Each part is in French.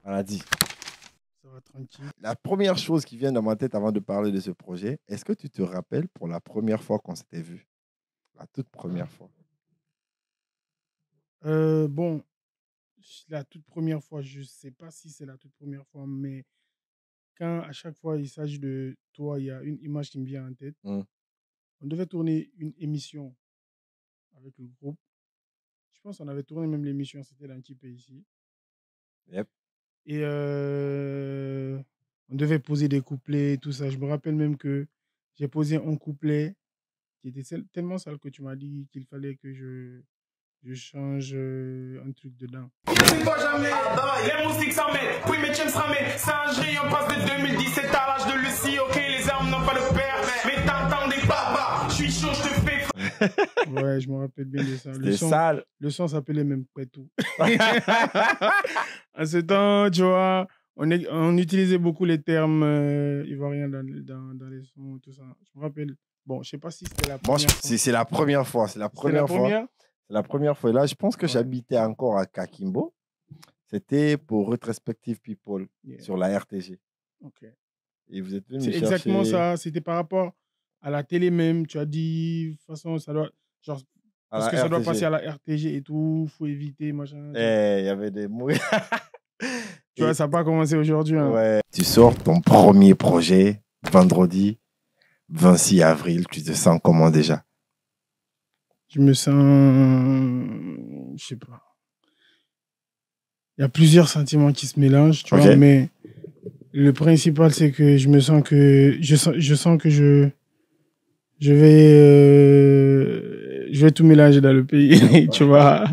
On a dit. Ça va tranquille. La première chose qui vient dans ma tête avant de parler de ce projet, est-ce que tu te rappelles pour la première fois qu'on s'était vu? La toute première fois. Bon, la toute première fois, je ne sais pas si c'est la toute première fois, mais quand à chaque fois il s'agit de toi, il y a une image qui me vient en tête. Hmm. On devait tourner une émission avec le groupe. Je pense qu'on avait tourné même l'émission, c'était dans Type ici. Yep. Et on devait poser des couplets, tout ça. Je me rappelle même que j'ai posé un couplet qui était tellement sale que tu m'as dit qu'il fallait que je change un truc dedans. Les moustiques s'en mettent, oui mais James ramène. Singerie, on passe de 2017 à l'âge de Lucie. Ok, les armes n'ont pas de père, mais t'entends des papas. Je suis chaud, je te fais. Ouais, je me rappelle bien de ça. C'était sale. Le son s'appelait même Prétou. En ce temps, tu vois, on utilisait beaucoup les termes ivoiriens dans les sons, tout ça. Je me rappelle. Bon, je sais pas si c'était la Moi, première fois. c'est la première fois. C'est la C'était la première fois. première? C'est la première fois. Et là, je pense que Ouais. j'habitais encore à Kakimbo. C'était pour Retrospective People sur la RTG. Ok. Et vous êtes venu me C'est chercher. exactement ça. C'était par rapport à la télé même. Tu as dit, de toute façon, ça doit. Genre, parce que ça doit passer à la RTG et tout. Faut éviter, machin. Il y avait des mots. Tu vois, ça n'a pas commencé aujourd'hui. Hein. Ouais. Tu sors ton premier projet vendredi 26 avril. Tu te sens comment déjà? Je me sens. Je sais pas. Il y a plusieurs sentiments qui se mélangent, tu vois, mais le principal, c'est que je me sens que. Je sens que je vais tout mélanger dans le pays, tu vois.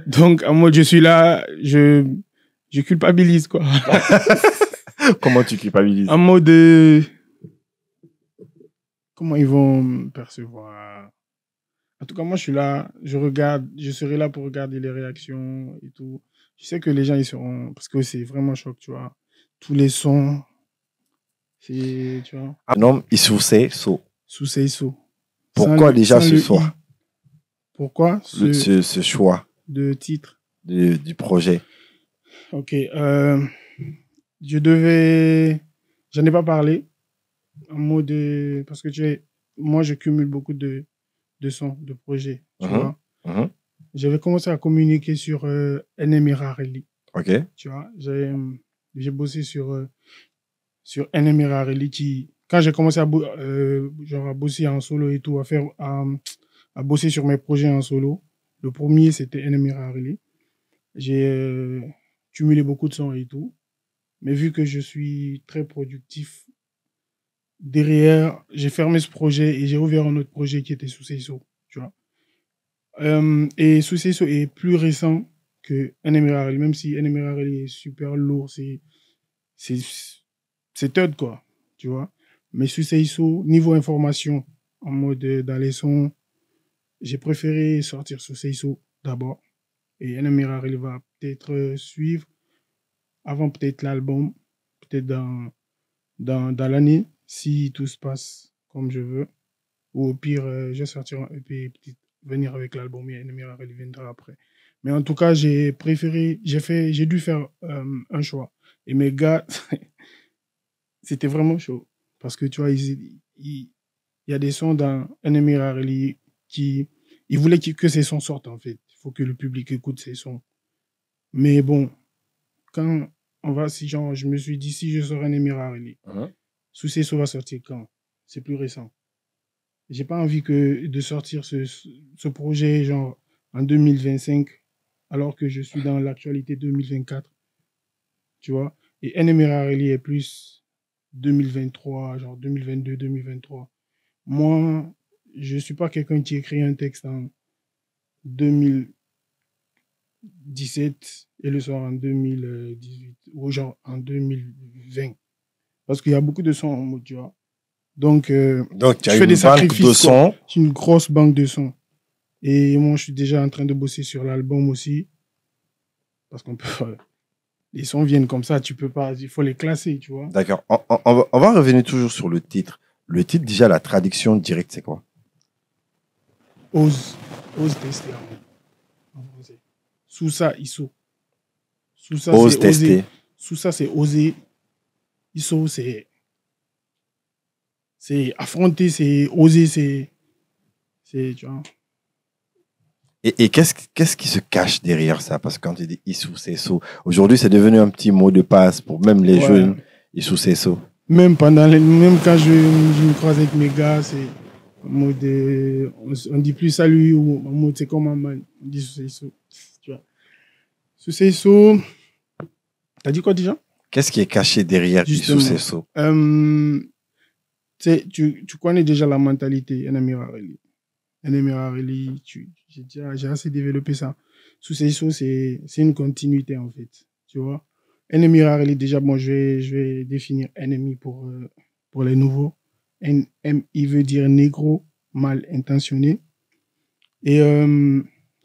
Donc, en mode, je suis là, je culpabilise, quoi. Comment tu culpabilises? En mode, comment ils vont me percevoir? En tout cas, moi, je suis là, je serai là pour regarder les réactions et tout. Je sais que les gens, ils seront, parce que c'est vraiment choc, tu vois. Tous les sons, c'est, tu vois. Un homme, il sous-so. Sous-so. Pourquoi déjà ce soir? Pourquoi ce choix de titre du projet? Ok. J'en ai pas parlé en mode parce que moi, je cumule beaucoup de sons, de projets, tu vois. J'avais commencé à communiquer sur NMI Rarely. Ok. Tu vois, j'ai bossé sur NMI Rarely qui, quand j'ai commencé à bosser en solo et tout, à bosser sur mes projets en solo, le premier, c'était NMI Rarely. J'ai cumulé beaucoup de sons et tout. Mais vu que je suis très productif, derrière, j'ai fermé ce projet et j'ai ouvert un autre projet qui était Sous Seiso, tu vois. Et Sous Seiso est plus récent que NMI Rarely, même si NMI Rarely est super lourd, c'est Todd, quoi, tu vois. Mais Sous Seiso, niveau information, en mode dans les sons, j'ai préféré sortir Sous Seiso d'abord. Et NMI Rarely va peut-être suivre avant peut-être l'album, peut-être dans l'année, si tout se passe comme je veux. Ou au pire, je vais sortir un EP et peut-être venir avec l'album et NMI Rarely viendra après. Mais en tout cas, j'ai dû faire un choix. Et mes gars, c'était vraiment chaud. Parce que tu vois, il y a des sons dans NMI Rarely qui... Ils voulaient que ces sons sortent, en fait. Il faut que le public écoute ces sons. Mais bon, quand je me suis dit, si je sors NMI Rarely, Sous Seiso va sortir quand? C'est plus récent. J'ai pas envie de sortir ce projet genre en 2025, alors que je suis dans l'actualité 2024. Tu vois? Et NMI Rarely est plus 2023, genre 2022, 2023. Moi, je suis pas quelqu'un qui écrit un texte en 2017 et le sort en 2018 ou genre en 2020. Parce qu'il y a beaucoup de sons en mode, tu vois. Donc je fais des sacrifices. C'est une grosse banque de sons. Et moi, je suis déjà en train de bosser sur l'album aussi. Parce qu'on peut... Les sons viennent comme ça, tu peux pas... Il faut les classer, tu vois. D'accord. On va revenir toujours sur le titre. Le titre, déjà, la traduction directe, c'est quoi? Ose tester. Sous ça, ISO. Sous ça, ose tester. Sous ça, c'est oser. ISO, c'est affronter, c'est oser, tu vois. Et qu'est-ce qui se cache derrière ça? Parce que quand tu dis Issou Sesso, aujourd'hui, c'est devenu un petit mot de passe pour même les jeunes. Issou Sesso. Même quand je me croise avec mes gars, c'est en mode, on dit plus salut ou en mode c'est comme un man. On dit Sous tu vois. Sous t'as dit quoi déjà? Qu'est-ce qui est caché derrière Issou Sesso? Tu connais déjà la mentalité Enemirareli, j'ai assez développé ça. Sous c'est une continuité en fait, tu vois. Enemirareli, déjà, bon, je vais définir ennemi pour les nouveaux. NMI veut dire négro, mal intentionné. Et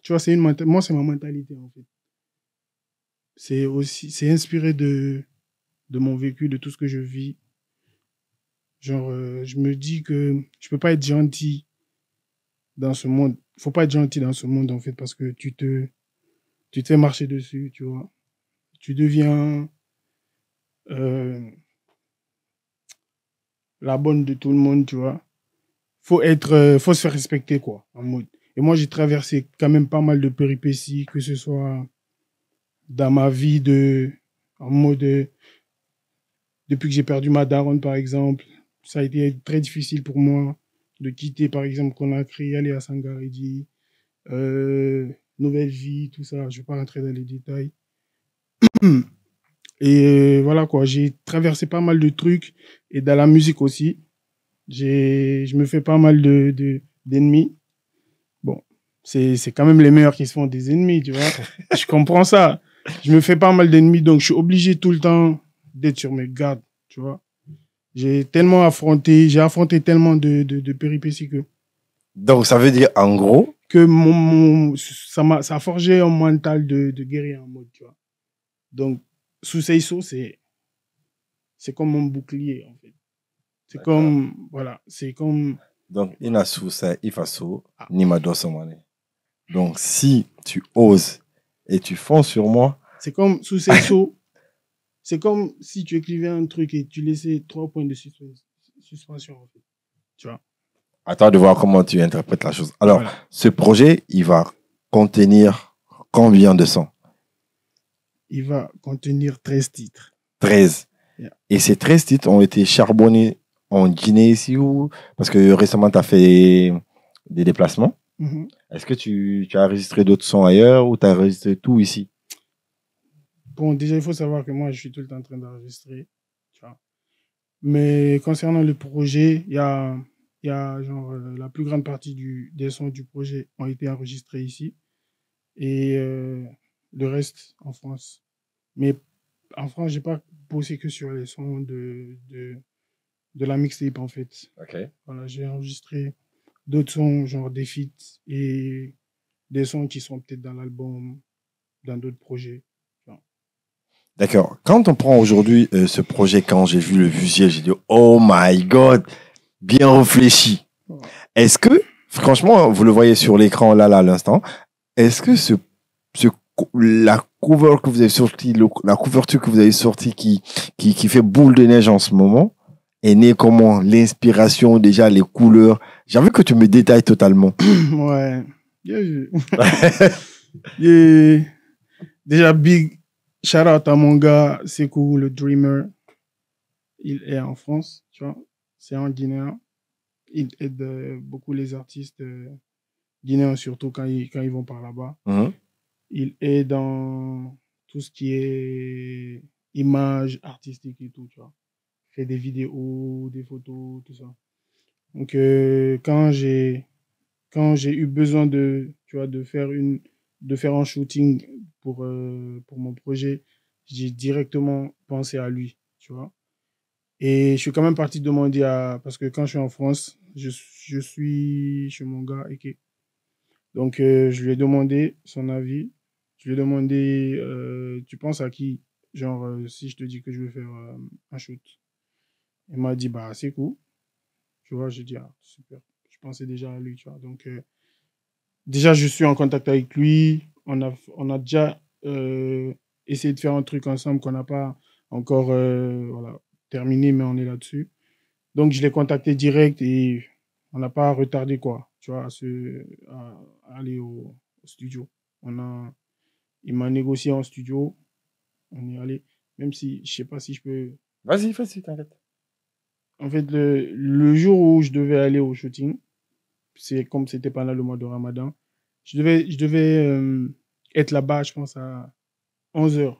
tu vois, moi, c'est ma mentalité en fait. C'est inspiré de mon vécu, de tout ce que je vis. Genre, je me dis que je peux pas être gentil dans ce monde. Faut pas être gentil dans ce monde, en fait, parce que tu te fais marcher dessus, tu vois. Tu deviens la bonne de tout le monde, tu vois. Faut se faire respecter, quoi, en mode. Et moi, j'ai traversé quand même pas mal de péripéties, que ce soit dans ma vie en mode, depuis que j'ai perdu ma daronne, par exemple, ça a été très difficile pour moi de quitter, par exemple, Conakry, aller à Sangaredi, nouvelle vie, tout ça. Je vais pas rentrer dans les détails. Et voilà quoi, j'ai traversé pas mal de trucs. Et dans la musique aussi, je me fais pas mal d'ennemis. Bon, c'est quand même les meilleurs qui se font des ennemis, tu vois. Je comprends ça. Je me fais pas mal d'ennemis, donc je suis obligé tout le temps d'être sur mes gardes, tu vois. J'ai affronté tellement de péripéties que... Donc, ça veut dire, en gros... que ça a forgé un mental de guerrier en mode, tu vois. Donc, sous Seiso, c'est comme un bouclier, en fait. C'est comme, voilà, c'est comme... Donc, Inasu, c'est Ifaso, Nimado Somane. Donc, si tu oses et tu fonces sur moi... C'est comme sous Seiso, c'est comme si tu écrivais un truc et tu laissais 3 points de suspension, en fait. Tu vois. Attends de voir comment tu interprètes la chose. Alors, voilà. Ce projet, il va contenir combien de sons? Il va contenir 13 titres. 13. Yeah. Et ces 13 titres ont été charbonnés en Guinée ici ou... Parce que récemment, tu as fait des déplacements. Mm-hmm. Est-ce que tu as enregistré d'autres sons ailleurs ou tu as enregistré tout ici? Bon, déjà, il faut savoir que moi, je suis tout le temps en train d'enregistrer. Tu vois. Mais concernant le projet, il y a genre la plus grande partie des sons du projet ont été enregistrés ici et le reste en France. Mais en France, j'ai pas bossé que sur les sons de la mixtape en fait. Okay. Voilà, j'ai enregistré d'autres sons genre des feats et des sons qui sont peut-être dans l'album, dans d'autres projets. D'accord. Quand on prend aujourd'hui ce projet, quand j'ai vu le visuel, j'ai dit oh my god, bien réfléchi. Est-ce que, franchement, vous le voyez sur l'écran là à l'instant, est-ce que la cover que vous avez sorti, la couverture que vous avez sortie qui fait boule de neige en ce moment, est née comment? L'inspiration, déjà, les couleurs. J'ai envie que tu me détailles totalement. Ouais. Yeah. Déjà, big shout out à mon gars, Sekou, le Dreamer. Il est en France, tu vois. C'est un Guinéen. Il aide beaucoup les artistes guinéens, surtout quand ils vont par là-bas. Mm-hmm. Il est dans tout ce qui est images artistiques et tout, tu vois. Il fait des vidéos, des photos, tout ça. Donc, quand j'ai eu besoin de faire un shooting pour mon projet, j'ai directement pensé à lui, tu vois. Et je suis quand même parti demander parce que quand je suis en France, je suis chez mon gars, Eke. Donc, je lui ai demandé son avis. Je lui ai demandé, tu penses à qui? Genre, si je te dis que je veux faire un shoot. Il m'a dit, bah, c'est cool. Tu vois, j'ai dit, ah, super. Je pensais déjà à lui, tu vois. Donc, déjà, je suis en contact avec lui. On a déjà essayer de faire un truc ensemble qu'on n'a pas encore voilà, terminé, mais on est là-dessus. Donc, je l'ai contacté direct et on n'a pas retardé, quoi, tu vois, à aller au studio. Il m'a négocié en studio, on est allé, même si je sais pas si je peux. Vas-y, t'inquiète. En fait, le jour où je devais aller au shooting, c'est comme c'était pendant le mois de Ramadan, je devais être là-bas, je pense, à 11h.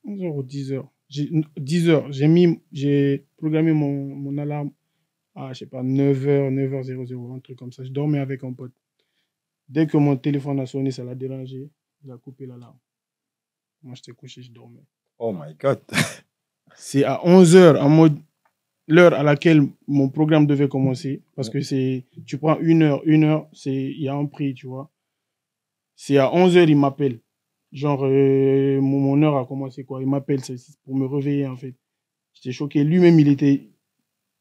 11h ou 10h. 10h. J'ai programmé mon alarme à, je sais pas, 9h, 9h00, un truc comme ça. Je dormais avec un pote. Dès que mon téléphone a sonné, ça l'a dérangé. Il a coupé l'alarme. Moi, j'étais couché, je dormais. Oh my God. C'est à 11h, en mode l'heure à laquelle mon programme devait commencer. Parce que tu prends une heure, il y a un prix, tu vois. C'est à 11h, il m'appelle. Genre, mon heure a commencé, quoi. Il m'appelle, c'est pour me réveiller, en fait. J'étais choqué. Lui-même, il était...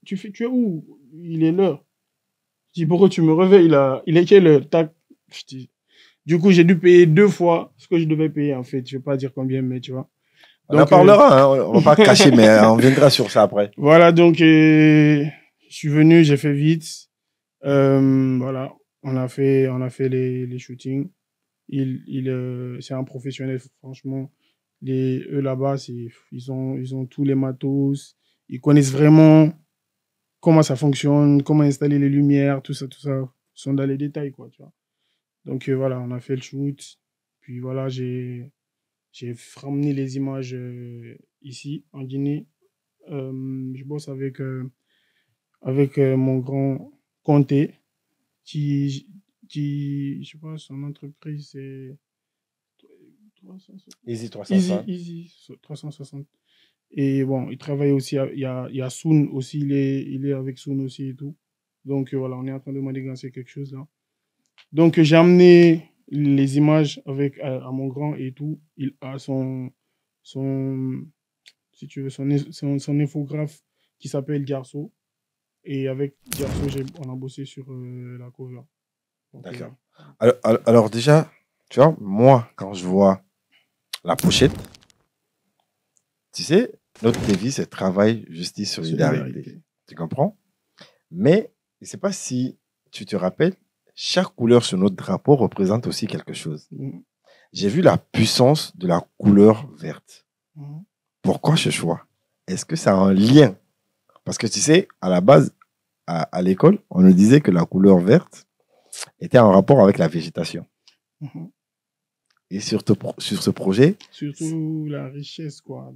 Tu es où? Il est l'heure. Je dis, pourquoi tu me réveilles, là? Il est quelle heure? Tac. Du coup, j'ai dû payer 2 fois ce que je devais payer, en fait. Je vais pas dire combien, mais tu vois. On en parlera, hein. On va pas cacher, mais on viendra sur ça après. Voilà, donc, je suis venu, j'ai fait vite. Voilà. On a fait les shootings. C'est un professionnel, franchement. Eux là-bas, ils ont tous les matos. Ils connaissent vraiment comment ça fonctionne, comment installer les lumières, tout ça. Ils sont dans les détails, quoi, tu vois. Donc voilà, on a fait le shoot. Puis voilà, j'ai ramené les images ici, en Guinée. Je bosse avec mon grand Conté, qui, je sais pas, son entreprise, c'est Easy 360. Easy 360. Et bon, il travaille aussi, il y a Soon aussi, il est avec Soon aussi et tout. Donc voilà, on est en train de manigancer quelque chose là. Donc j'ai amené les images à mon grand et tout. Il a si tu veux, son infographe qui s'appelle Garceau. Et avec Garceau, on a bossé sur la cover. D'accord. Alors déjà, tu vois, moi, quand je vois la pochette, tu sais, notre devise, c'est travail, justice, solidarité. Tu comprends? Mais je ne sais pas si tu te rappelles, chaque couleur sur notre drapeau représente aussi quelque chose. J'ai vu la puissance de la couleur verte. Pourquoi ce choix? Est-ce que ça a un lien? Parce que tu sais, à la base, à l'école, on nous disait que la couleur verte était en rapport avec la végétation. Et sur ce projet... Surtout la richesse, quoi,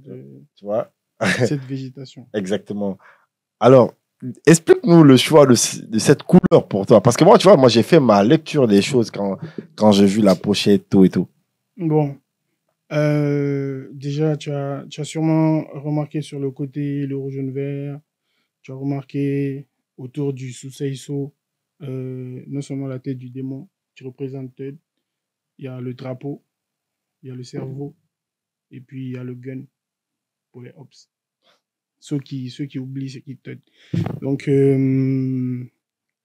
tu vois, cette végétation. Exactement. Alors, explique-nous le choix de cette couleur pour toi. Parce que moi, tu vois, j'ai fait ma lecture des choses quand j'ai vu la pochette, tout et tout. Bon. Déjà, tu as sûrement remarqué sur le côté le rouge, jaune, vert. Tu as remarqué autour du Sous-Seiso, non seulement la tête du démon qui représente Tud, il y a le drapeau, il y a le cerveau, et puis il y a le gun pour les ops. Ceux qui oublient, c'est qui Tud. Donc,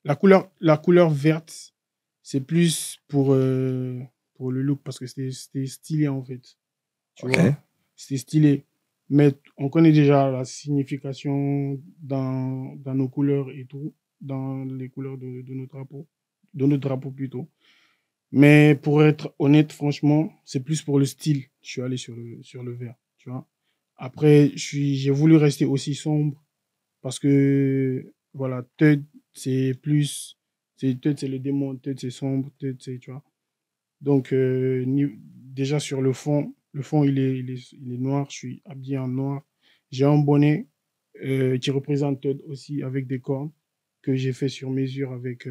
la couleur verte, c'est plus pour le look, parce que c'était stylé, en fait. Tu vois, c'était stylé. Mais on connaît déjà la signification dans nos couleurs et tout, dans les couleurs de notre drapeau plutôt. Mais pour être honnête, franchement, c'est plus pour le style. Je suis allé sur le vert, tu vois. Après, j'ai voulu rester aussi sombre parce que, voilà, Tud, c'est le démon, Tud, c'est sombre, Tud, c'est, tu vois. Donc, déjà sur le fond, il est noir, je suis habillé en noir. J'ai un bonnet qui représente Tud aussi avec des cornes que j'ai fait sur mesure avec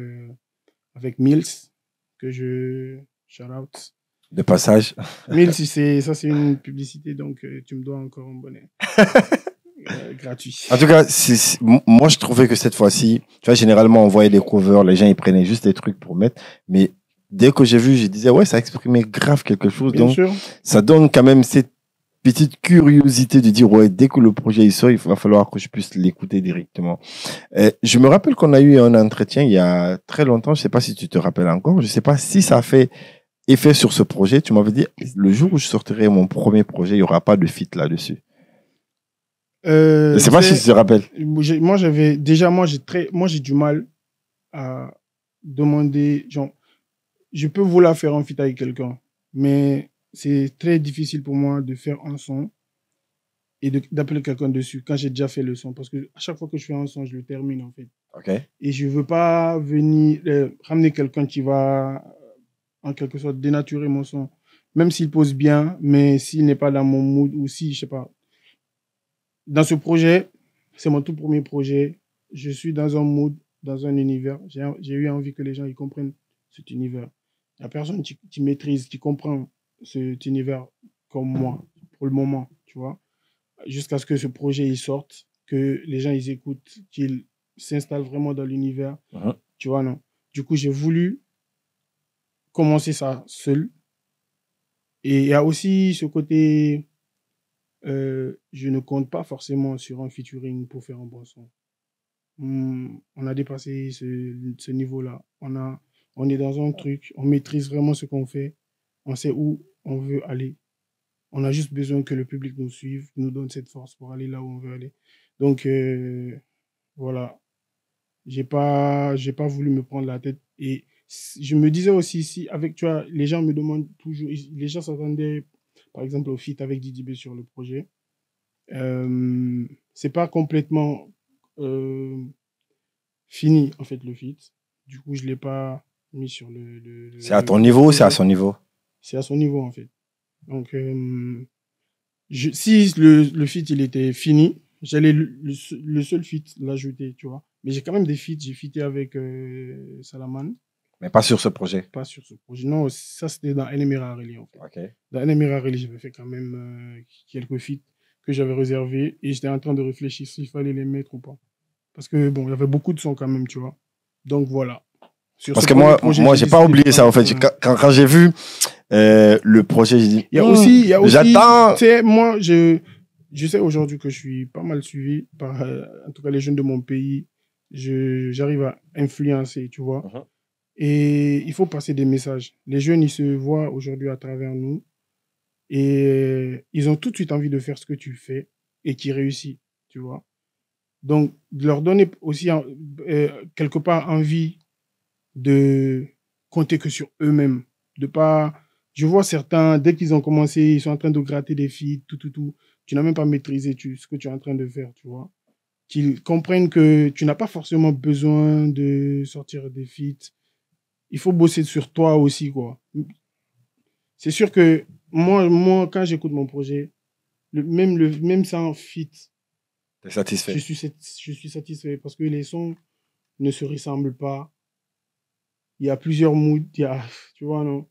Mills, que je shout out. De passage. Mills, c'est une publicité, donc tu me dois encore un bonnet. Gratuit. En tout cas, moi je trouvais que cette fois-ci, tu vois, généralement on voyait des covers, les gens ils prenaient juste des trucs pour mettre, mais dès que j'ai vu, je disais ouais, ça exprimait grave quelque chose. Bien donc sûr. Ça donne quand même cette petite curiosité de dire ouais, dès que le projet il sort, il va falloir que je puisse l'écouter directement. Je me rappelle qu'on a eu un entretien il y a très longtemps, je sais pas si tu te rappelles encore, je sais pas si ça fait effet sur ce projet. Tu m'avais dit, le jour où je sortirai mon premier projet, il n'y aura pas de feat là-dessus. Je ne sais pas si tu te rappelles. Moi, j'ai du mal à demander, genre, je peux vouloir faire un feat avec quelqu'un, mais c'est très difficile pour moi de faire un son et d'appeler quelqu'un dessus quand j'ai déjà fait le son, parce que à chaque fois que je fais un son, je le termine en fait. Ok. Et je veux pas venir ramener quelqu'un qui va en quelque sorte dénaturer mon son, même s'il pose bien, mais s'il n'est pas dans mon mood ou si, je sais pas. Dans ce projet, c'est mon tout premier projet. Je suis dans un mood, dans un univers. J'ai eu envie que les gens ils comprennent cet univers. Il n'y a personne qui maîtrise, qui comprend cet univers comme moi, pour le moment, tu vois. Jusqu'à ce que ce projet il sorte, que les gens ils écoutent, qu'ils s'installent vraiment dans l'univers. Tu vois, non. Du coup, j'ai voulu commencer ça seul. Et il y a aussi ce côté, je ne compte pas forcément sur un featuring pour faire un bon son. On a dépassé ce niveau-là. On est dans un truc, on maîtrise vraiment ce qu'on fait, on sait où on veut aller. On a juste besoin que le public nous suive, nous donne cette force pour aller là où on veut aller. Donc, voilà. J'ai pas voulu me prendre la tête. Et je me disais aussi, si avec, tu vois, les gens me demandent toujours, les gens s'attendaient, par exemple, au feat avec Didi B sur le projet. C'est pas complètement fini, en fait, le feat. Du coup, je l'ai pas mis sur c'est à ton niveau ou c'est à son niveau? C'est à son niveau, en fait. Donc, si le feat, il était fini, j'allais le seul feat l'ajouter, tu vois. Mais j'ai quand même des feats. J'ai featé avec Salaman. Mais pas sur ce projet. Pas sur ce projet. Non, ça, c'était dans Enemy Rarely, en fait. Ok. Dans Enemy Rarely, j'avais fait quand même quelques feats que j'avais réservés et j'étais en train de réfléchir s'il fallait les mettre ou pas. Parce que, bon, il y avait beaucoup de sons quand même, tu vois. Donc, voilà. Parce que moi, j'ai pas oublié ça, en fait. Quand j'ai vu le projet, j'ai dit, il y a aussi, j'attends. Tu sais, moi, je sais aujourd'hui que je suis pas mal suivi par, en tout cas, les jeunes de mon pays. J'arrive à influencer, tu vois. Et il faut passer des messages. Les jeunes, ils se voient aujourd'hui à travers nous. Et ils ont tout de suite envie de faire ce que tu fais et qui réussit, tu vois. Donc, de leur donner aussi quelque part envie de compter que sur eux-mêmes. De pas... Je vois certains, dès qu'ils ont commencé, ils sont en train de gratter des feats, tout. Tu n'as même pas maîtrisé ce que tu es en train de faire, tu vois. Qu'ils comprennent que tu n'as pas forcément besoin de sortir des feats. Il faut bosser sur toi aussi, quoi. C'est sûr que moi quand j'écoute mon projet, même sans feat, t'es satisfait? je suis satisfait parce que les sons ne se ressemblent pas. Il y a plusieurs moods, tu vois, non?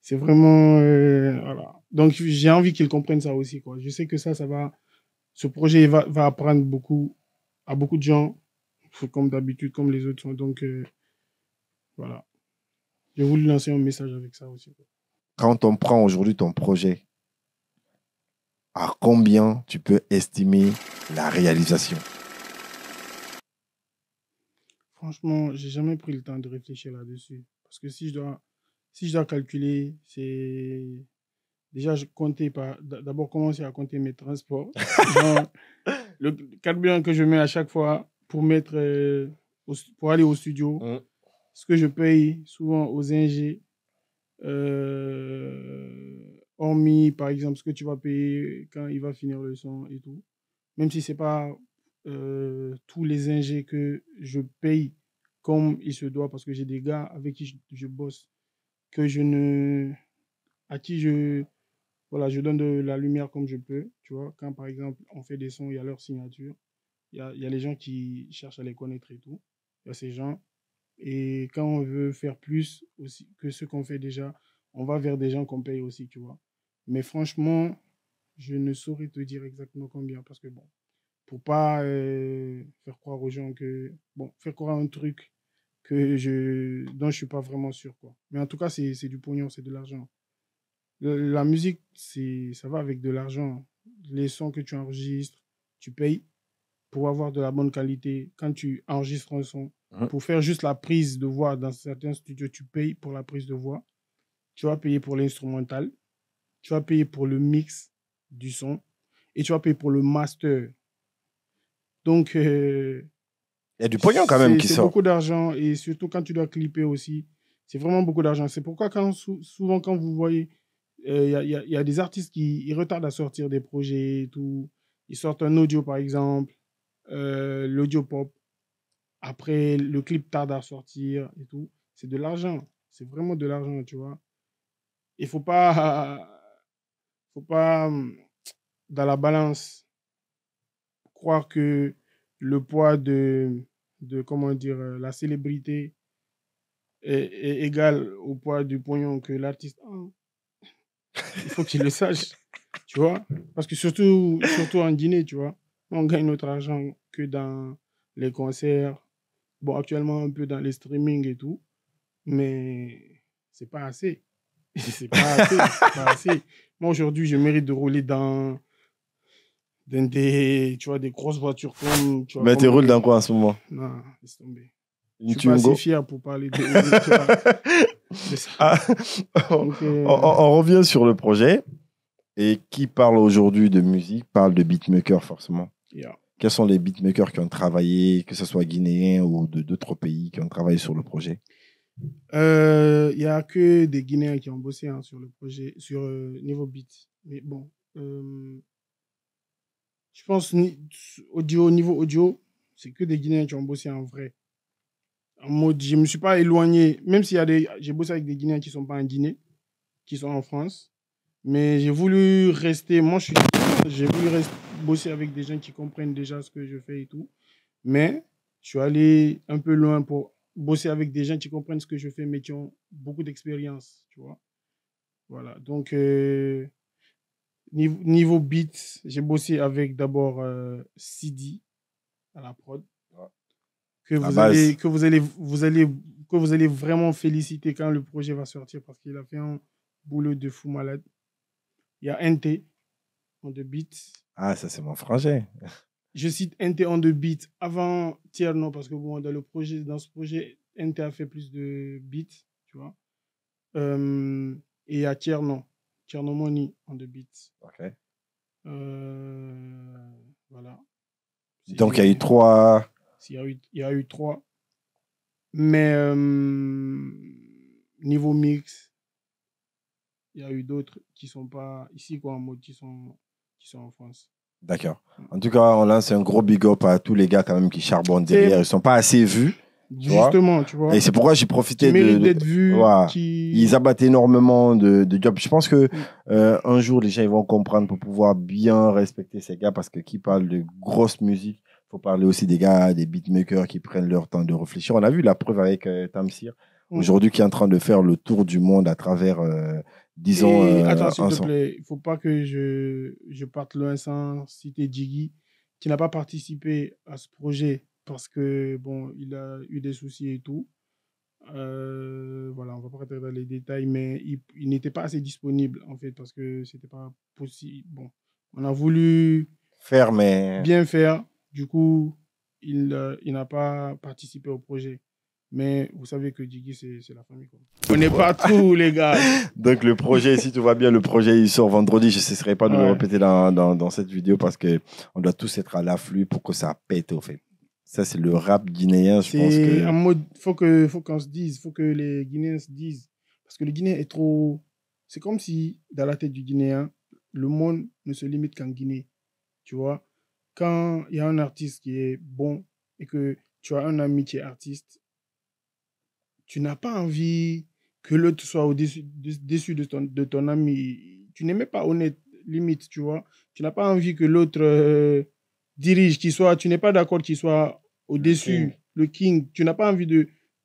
C'est vraiment, voilà. Donc, j'ai envie qu'ils comprennent ça aussi, quoi. Je sais que ce projet va apprendre à beaucoup de gens, comme d'habitude, comme les autres sont. Donc, voilà. J'ai voulu lancer un message avec ça aussi, quoi. Quand on prend aujourd'hui ton projet, à combien tu peux estimer la réalisation? Franchement, j'ai jamais pris le temps de réfléchir là-dessus. Parce que si je dois calculer, c'est... Déjà, d'abord commencer à compter mes transports. Genre, le carburant que je mets à chaque fois pour pour aller au studio. Ce que je paye souvent aux ingés. Hormis, par exemple, ce que tu vas payer quand il va finir le son et tout. Même si c'est pas tous les ingés que je paye comme il se doit, parce que j'ai des gars avec qui je bosse, à qui je donne de la lumière comme je peux, tu vois. Quand, par exemple, on fait des sons, il y a leur signature, il y a les gens qui cherchent à les connaître et tout. Il y a ces gens. Et quand on veut faire plus aussi que ce qu'on fait déjà, on va vers des gens qu'on paye aussi, tu vois. Mais franchement, je ne saurais te dire exactement combien, parce que bon, pour pas faire croire aux gens faire croire un truc dont je suis pas vraiment sûr, quoi. Mais en tout cas, c'est du pognon, c'est de l'argent. La musique, ça va avec de l'argent. Les sons que tu enregistres, tu payes pour avoir de la bonne qualité. Quand tu enregistres un son, pour faire juste la prise de voix dans certains studios, tu payes pour la prise de voix. tu vas payer pour l'instrumental, tu vas payer pour le mix du son et tu vas payer pour le master. Donc, Il y a du pognon quand même qui c'est sort. beaucoup d'argent et surtout quand tu dois clipper aussi, c'est vraiment beaucoup d'argent. C'est pourquoi souvent quand vous voyez, il y a des artistes qui ils retardent à sortir des projets et tout. Ils sortent un audio par exemple, l'audio pop. Après, le clip tarde à sortir et tout. C'est de l'argent. C'est vraiment de l'argent, tu vois. Il faut pas, dans la balance, croire que le poids comment dire, la célébrité est égal au poids du pognon que l'artiste a. Il faut qu'il le sache, tu vois. Parce que surtout en Guinée, tu vois, on gagne notre argent que dans les concerts. Bon, actuellement, un peu dans les streamings et tout. Mais c'est pas assez. C'est pas assez. C'est pas assez. Moi, aujourd'hui, je mérite de rouler dans des, tu vois, des grosses voitures comme... Tu vois, Mais tu comme roules dans quoi en ce moment? Non, laisse tomber. Une Je suis pas assez Twingo? fier pour parler de ça. Ah, Donc, on revient sur le projet. Et qui parle aujourd'hui de musique parle de beatmaker forcément. yeah. Quels sont les beatmakers qui ont travaillé, que ce soit guinéens ou d'autres pays qui ont travaillé sur le projet? Il y a que des Guinéens qui ont bossé hein, sur le projet, sur niveau beat. Mais bon, je pense niveau audio, c'est que des Guinéens qui ont bossé en vrai. En mode, je me suis pas éloigné, même s'il y a j'ai bossé avec des Guinéens qui sont pas en Guinée, qui sont en France. Mais j'ai voulu rester, j'ai voulu bosser avec des gens qui comprennent déjà ce que je fais et tout. Mais je suis allé un peu loin pour bosser avec des gens qui comprennent ce que je fais, mais qui ont beaucoup d'expérience, tu vois. Voilà. Donc, niveau beat, j'ai bossé avec d'abord Sidi à la prod, que La vous base. allez vraiment féliciter quand le projet va sortir parce qu'il a fait un boulot de fou malade. Il y a NT on the beat. Ah, ça, c'est mon frangin. Je cite NT on the beat avant Tierno parce que bon, dans ce projet, NT a fait plus de beats, tu vois. Et il y a Tierno Money on the beat. Ok. Voilà. Donc, il y a eu 3. Il y a eu 3. Mais niveau mix, il y a eu d'autres qui sont pas ici, quoi, en mode qui sont en France. D'accord. En tout cas, on lance un gros big up à tous les gars quand même qui charbonnent derrière. Ils sont pas assez vus. Justement, tu vois. Et c'est pourquoi j'ai profité qui méritent d'être vus. Ouais. Ils abattent énormément de jobs. Je pense que un jour, les gens ils vont comprendre pour pouvoir bien respecter ces gars parce que qui parle de grosse musique, il faut parler aussi des gars, des beatmakers qui prennent leur temps de réfléchir. On a vu la preuve avec Tamsir, aujourd'hui qui est en train de faire le tour du monde à travers, disons... attends, s'il te plaît, il ne faut pas que je parte loin sans citer Jiggy, qui n'a pas participé à ce projet parce que, bon, il a eu des soucis et tout. Voilà, on va pas rentrer dans les détails, mais il n'était pas assez disponible, en fait, parce que c'était pas possible. Bon, on a voulu faire, mais... bien faire. Du coup, il n'a pas participé au projet. Mais vous savez que Jiggy, c'est la famille, quoi. On n'est pas tous, les gars. Donc, le projet, si tout va bien, le projet, il sort vendredi. Je ne cesserai pas de le répéter dans cette vidéo parce qu'on doit tous être à l'afflux pour que ça pète, au fait. Ça, c'est le rap guinéen, je pense que... En mode, faut qu'on se dise, faut que les Guinéens se disent. Parce que le Guinéen est trop... C'est comme si, dans la tête du Guinéen, le monde ne se limite qu'en Guinée. Tu vois, quand il y a un artiste qui est bon et que tu as un ami qui est artiste, tu n'as pas envie que l'autre soit déçu de ton ami. Tu n'es même pas honnête, limite, tu vois. Tu n'as pas envie que l'autre dirige, tu n'es pas d'accord qu'il soit au-dessus, le king. Tu n'as pas envie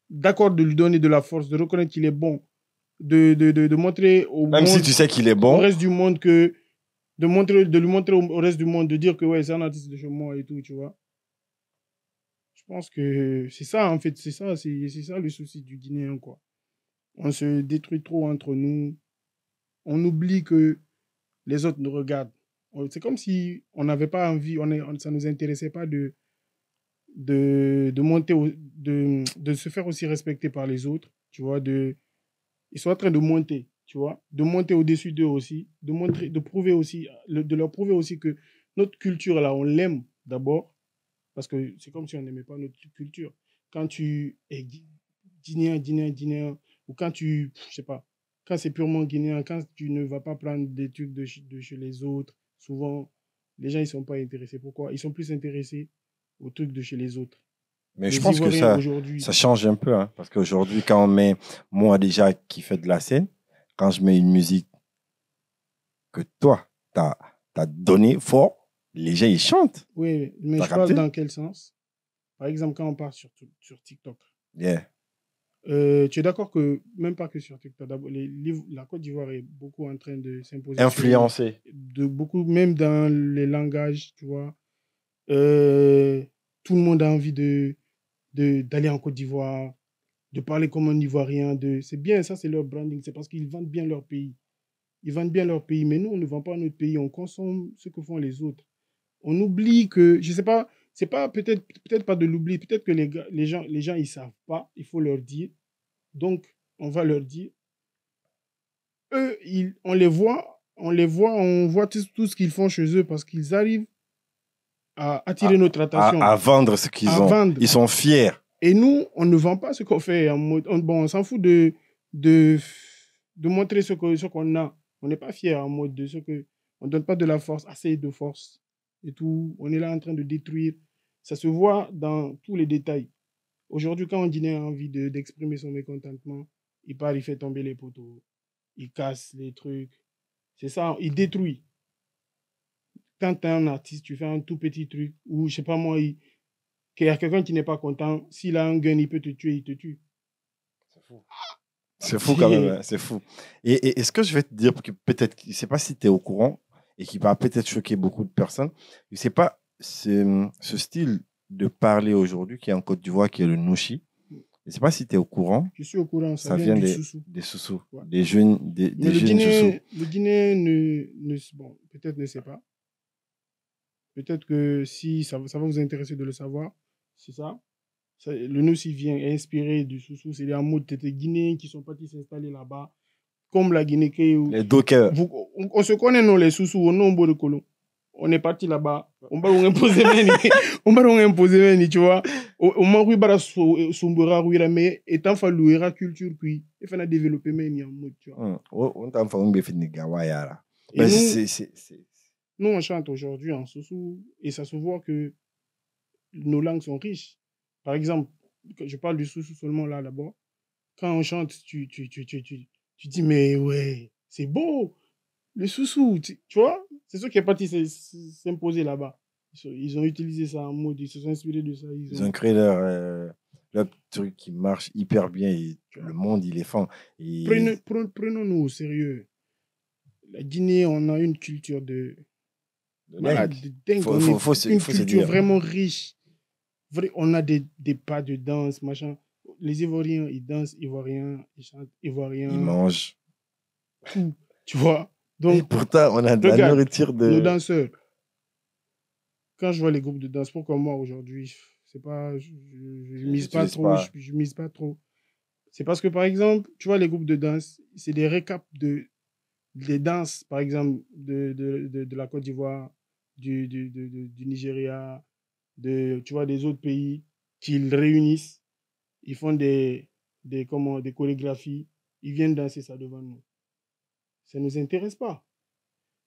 d'accord de lui donner de la force, de reconnaître qu'il est bon, de montrer au Même monde, si tu sais qu'il est bon. Au reste du monde de lui montrer au reste du monde, de dire que ouais, c'est un artiste de chez moi et tout, tu vois. Je pense que c'est ça, en fait, c'est ça le souci du Guinéen, quoi. On se détruit trop entre nous. On oublie que les autres nous regardent. C'est comme si on n'avait pas envie, ça ne nous intéressait pas de monter, de se faire aussi respecter par les autres, tu vois, ils sont en train de monter, tu vois, de monter au-dessus d'eux aussi, de prouver aussi, de leur prouver aussi que notre culture, là, on l'aime d'abord, parce que c'est comme si on n'aimait pas notre culture. Quand tu es guinéen, ou quand je sais pas, quand c'est purement guinéen, quand tu ne vas pas prendre des trucs de chez les autres, souvent, les gens, ils sont pas intéressés. Pourquoi? Ils sont plus intéressés aux trucs de chez les autres. Mais je Les pense que Ivoiriens aujourd'hui, ça change un peu, hein, parce qu'aujourd'hui, quand on met, moi déjà qui fais de la scène, quand je mets une musique que toi, t'as donné fort, les gens, ils chantent. oui, mais T'as je parle capté? dans quel sens? Par exemple, quand on part sur TikTok, Yeah. tu es d'accord que, même pas que sur TikTok, d'abord, la Côte d'Ivoire est beaucoup en train de s'imposer Influencé. beaucoup, même dans les langages, tu vois. Tout le monde a envie d'aller en Côte d'Ivoire, de parler comme un Ivoirien. C'est bien, ça, c'est leur branding. C'est parce qu'ils vendent bien leur pays. Ils vendent bien leur pays, mais nous, on ne vend pas notre pays. On consomme ce que font les autres. On oublie que, je sais pas, c'est pas peut-être pas de l'oubli, peut-être que les gens, ils savent pas, il faut leur dire. Donc, on va leur dire. Eux, on voit tout ce qu'ils font chez eux parce qu'ils arrivent à attirer notre attention. À vendre ce qu'ils ont. Vendre. Ils sont fiers. Et nous, on ne vend pas ce qu'on fait. On s'en fout de montrer ce qu'on a. On n'est pas fiers en mode de ce que... On ne donne pas de la force, assez de force et tout. On est là en train de détruire. Ça se voit dans tous les détails. Aujourd'hui, quand un Guinéen a envie d'exprimer son mécontentement, il part, il fait tomber les poteaux. Il casse les trucs. C'est ça, il détruit. Quand tu es un artiste, tu fais un tout petit truc, ou je sais pas moi, qu'il y a quelqu'un qui n'est pas content, s'il a un gun, il peut te tuer, il te tue. C'est fou. C'est fou quand même, hein, c'est fou. Et ce que je vais te dire, que peut-être, je ne sais pas si tu es au courant, et qui va peut-être choquer beaucoup de personnes, je ne sais pas, ce style de parler aujourd'hui qui est en Côte d'Ivoire, qui est le Nouchi, je ne sais pas si tu es au courant. Je suis au courant, ça vient des Soussous. Des Soussous, ouais. des jeunes Soussous. Le Guinéen bon, peut-être ne sait pas. Peut-être que si ça va vous intéresser de le savoir, c'est ça. Le Nouchi vient inspiré du Soussou. C'est des mots de Guinéens qui sont partis s'installer là-bas. Comme la Guinée. Les dockers. On se connaît, non, les Soussous, au nombre de colons. On est parti là-bas. On va imposer, tu vois. On m'a dit que Sumbura, mais étant fallu la culture, puis il faut développer, tu vois. On t'a nous, on chante aujourd'hui en Soussou et ça se voit que nos langues sont riches. Par exemple, je parle du Soussou seulement là-bas. Quand on chante, tu dis, mais ouais, c'est beau. Le Soussou, tu vois, c'est ce qui est parti s'imposer là-bas. Ils ont utilisé ça en mode, ils se sont inspirés de ça. Ils ont créé leur truc qui marche hyper bien et le monde, il est fin. Et... Prenons-nous au sérieux. La Guinée, on a une culture de dingue. Une culture vraiment riche. On a des pas de danse, machin. Les Ivoiriens, ils dansent ivoiriens, ils chantent ivoiriens. Ils mangent. Tout, tu vois. Donc, et pourtant, on a de la nourriture de... Nos danseurs. Quand je vois les groupes de danse, pourquoi moi aujourd'hui, c'est pas, je mise pas trop, je mise pas trop. C'est parce que, par exemple, tu vois, les groupes de danse, c'est des récaps des danses, par exemple, de la Côte d'Ivoire, du Nigeria, tu vois, des autres pays qu'ils réunissent. Ils font des chorégraphies. Ils viennent danser ça devant nous. Ça ne nous intéresse pas.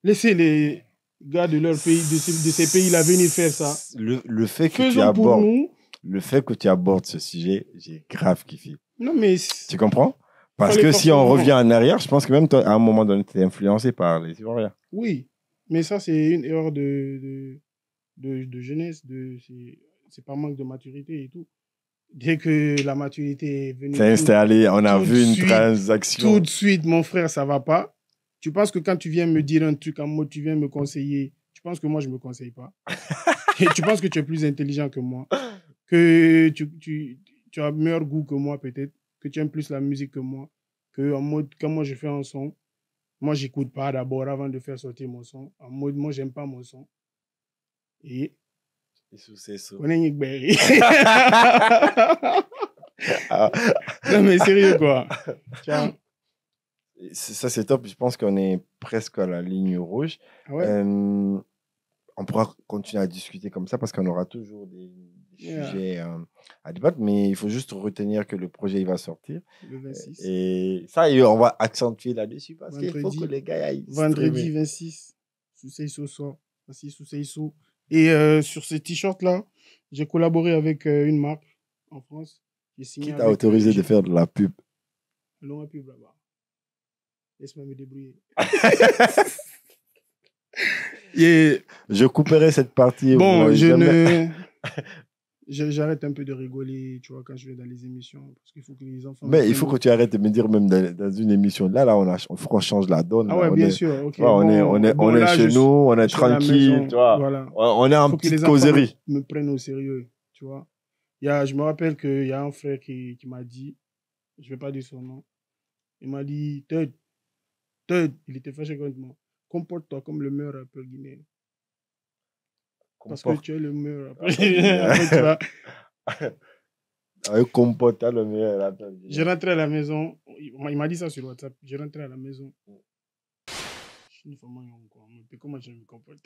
Laissez les gars de leur pays, de ces pays-là venir faire ça. Le fait que tu abordes ce sujet, j'ai grave kiffé. Non, mais... Tu comprends? Parce que si on revient en arrière, je pense que même toi, à un moment donné, tu es influencé par les Ivoiriens. Oui, mais ça, c'est une erreur de jeunesse. C'est pas manque de maturité et tout. Dès que la maturité est venue... C'est installé, on a vu une transaction. Tout de suite, mon frère, ça va pas. Tu penses que quand tu viens me dire un truc en mode, tu viens me conseiller, tu penses que moi, je me conseille pas. Et tu penses que tu es plus intelligent que moi. Que tu as meilleur goût que moi, peut-être. Que tu aimes plus la musique que moi. Que en mode, quand moi, je fais un son, moi, j'écoute pas d'abord avant de faire sortir mon son. En mode, moi, j'aime pas mon son. Et... c'est ça. On est une berry. Non, mais sérieux, quoi. Tiens. Ça, c'est top. Je pense qu'on est presque à la ligne rouge. Ah ouais? On pourra continuer à discuter comme ça parce qu'on aura toujours des Yeah. sujets à débattre, mais il faut juste retenir que le projet il va sortir. Le 26. Et ça, on va accentuer là-dessus parce qu'il faut Vendredi. que les gars aillent. Vendredi streamer. 26. Sous Seiso sort. Voici Sous Seiso. Et sur ces t-shirts-là, j'ai collaboré avec une marque en France. J'ai signé Qui t'a avec, autorisé de faire de la pub? Long pub là-bas. Laisse-moi me débrouiller. Et Je couperai cette partie. bon, Vous n'avez j'arrête un peu de rigoler, tu vois, quand je vais dans les émissions, parce qu'il faut que les enfants... Mais il faut que tu arrêtes de me dire, même dans une émission, là, il faut qu'on change la donne. Ah là. ouais, On bien est, sûr, ok. tu vois, on est là, chez nous, on est je suis à la tranquille, maison, tu vois. voilà. On est en Faut que les petite enfants causerie. me prennent au sérieux, tu vois. Je me rappelle qu'il y a un frère qui m'a dit, je vais pas dire son nom, il m'a dit, Ted, il était fâché contre moi, comporte-toi comme le meilleur rappeur guinéen. Parce que tu es le meilleur rappeur guinéen, tu vois. Comporte le meilleur rappeur. Je rentrais à la maison, il m'a dit ça sur WhatsApp, je rentrais à la maison. Je suis une femme, comment je vais me comporter?